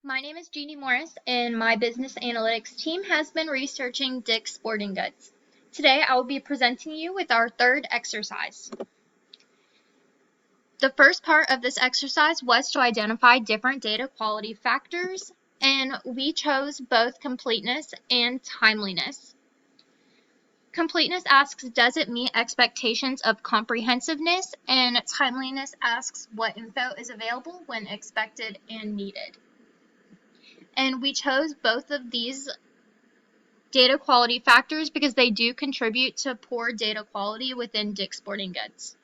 My name is Jeannie Morris, and my business analytics team has been researching Dick's Sporting Goods. Today, I will be presenting you with our third exercise. The first part of this exercise was to identify different data quality factors, and we chose both completeness and timeliness. Completeness asks, does it meet expectations of comprehensiveness? And timeliness asks, what info is available when expected and needed? And we chose both of these data quality factors because they do contribute to poor data quality within Dick's Sporting Goods.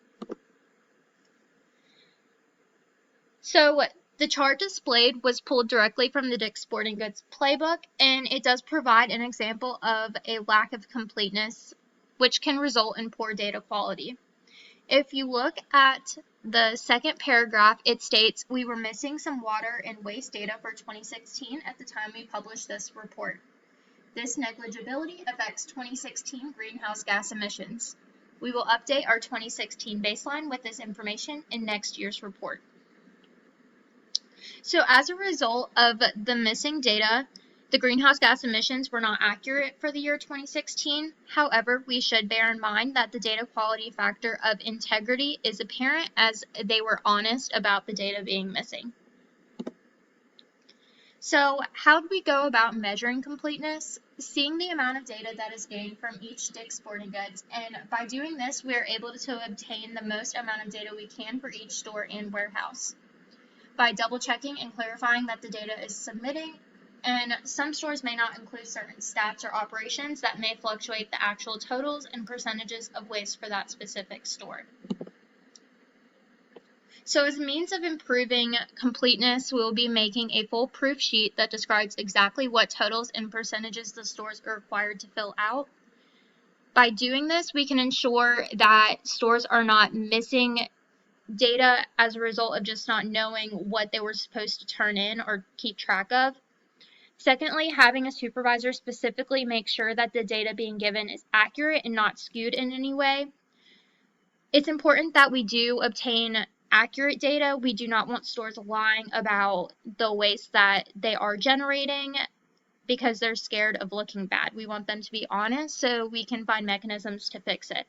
So the chart displayed was pulled directly from the Dick's Sporting Goods playbook, and it does provide an example of a lack of completeness, which can result in poor data quality. If you look at the second paragraph, it states we were missing some water and waste data for 2016 at the time we published this report. This negligibility affects 2016 greenhouse gas emissions. We will update our 2016 baseline with this information in next year's report. So as a result of the missing data, the greenhouse gas emissions were not accurate for the year 2016. However, we should bear in mind that the data quality factor of integrity is apparent as they were honest about the data being missing. So how do we go about measuring completeness? Seeing the amount of data that is gained from each Dick's Sporting Goods, and by doing this, we are able to obtain the most amount of data we can for each store and warehouse. By double checking and clarifying that the data is submitting, and some stores may not include certain stats or operations that may fluctuate the actual totals and percentages of waste for that specific store. So as a means of improving completeness, we will be making a full proof sheet that describes exactly what totals and percentages the stores are required to fill out. By doing this, we can ensure that stores are not missing data as a result of just not knowing what they were supposed to turn in or keep track of. Secondly, having a supervisor specifically make sure that the data being given is accurate and not skewed in any way. It's important that we do obtain accurate data. We do not want stores lying about the waste that they are generating because they're scared of looking bad. We want them to be honest so we can find mechanisms to fix it.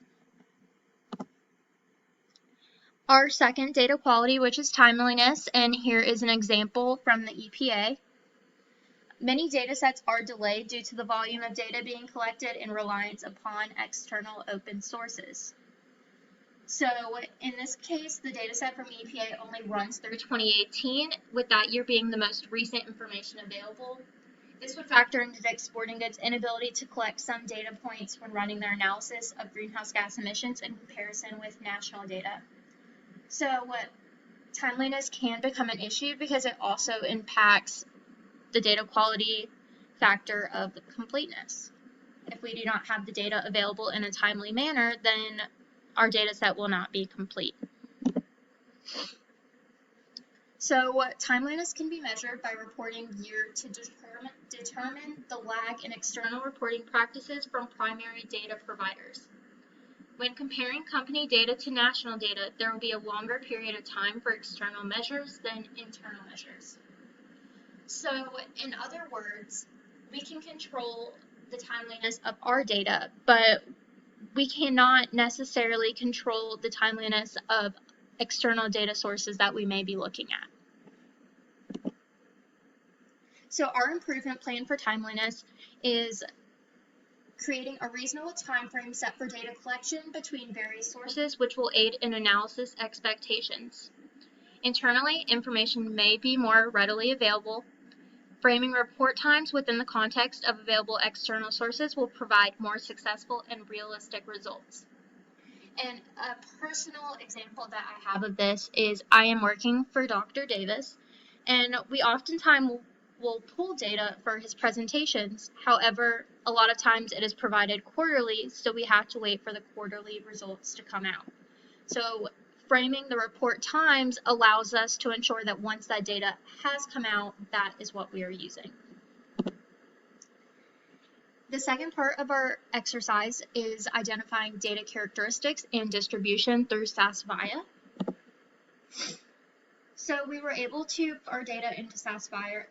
Our second data quality, which is timeliness, and here is an example from the EPA. Many data sets are delayed due to the volume of data being collected and reliance upon external open sources. So in this case, the data set from EPA only runs through 2018, with that year being the most recent information available. This would factor into Dick's Sporting Goods' inability to collect some data points when running their analysis of greenhouse gas emissions in comparison with national data. So timeliness can become an issue because it also impacts the data quality factor of completeness. If we do not have the data available in a timely manner, then our data set will not be complete. So timeliness can be measured by reporting year to determine the lag in external reporting practices from primary data providers. When comparing company data to national data, there will be a longer period of time for external measures than internal measures. So, in other words, we can control the timeliness of our data, but we cannot necessarily control the timeliness of external data sources that we may be looking at. So, our improvement plan for timeliness is creating a reasonable time frame set for data collection between various sources, which will aid in analysis expectations. Internally, information may be more readily available. Framing report times within the context of available external sources will provide more successful and realistic results. And a personal example that I have of this is I am working for Dr. Davis, and we oftentimes will pull data for his presentations. However, a lot of times it is provided quarterly, so we have to wait for the quarterly results to come out. So framing the report times allows us to ensure that once that data has come out, that is what we are using. The second part of our exercise is identifying data characteristics and distribution through SAS Viya. So we were able to put our data into SAS Viya,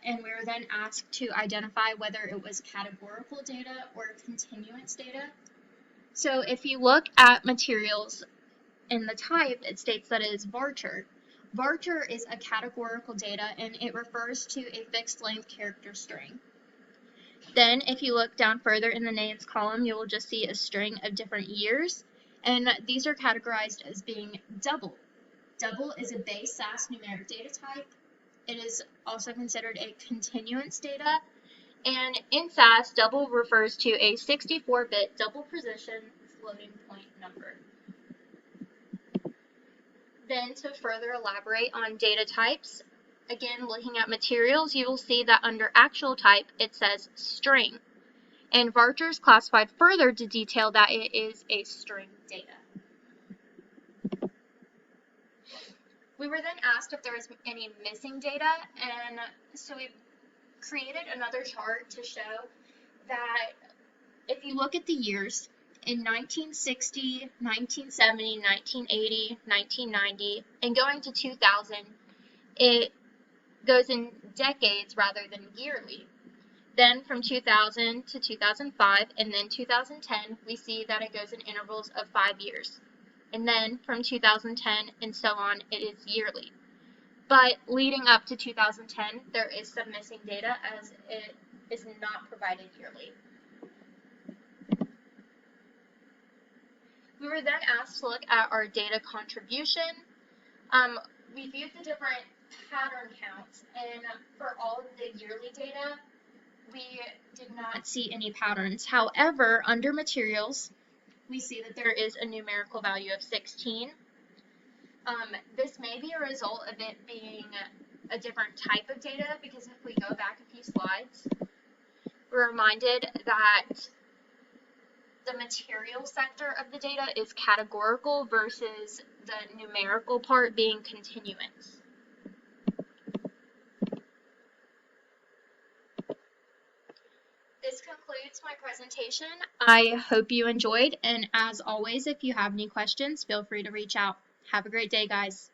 and we were then asked to identify whether it was categorical data or continuance data. So if you look at materials in the type, it states that it is varchar. Varchar is a categorical data, and it refers to a fixed length character string. Then if you look down further in the names column, you will just see a string of different years, and these are categorized as being double. Double is a base SAS numeric data type. It is also considered a continuance data, and in SAS, double refers to a 64-bit double precision floating point number. Then to further elaborate on data types, again looking at materials, you will see that under actual type it says string, and varchar is classified further to detail that it is a string data. We were then asked if there was any missing data, and so we created another chart to show that if you look at the years, in 1960, 1970, 1980, 1990, and going to 2000, it goes in decades rather than yearly. Then from 2000 to 2005, and then 2010, we see that it goes in intervals of 5 years. And then from 2010 and so on, it is yearly. But leading up to 2010, there is some missing data as it is not provided yearly. We were then asked to look at our data contribution. We viewed the different pattern counts, and for all of the yearly data, we did not see any patterns. However, under materials, we see that there is a numerical value of 16. This may be a result of it being a different type of data, because if we go back a few slides, we're reminded that the material sector of the data is categorical versus the numerical part being continuance. This concludes my presentation. I hope you enjoyed, and as always, if you have any questions, feel free to reach out. Have a great day, guys.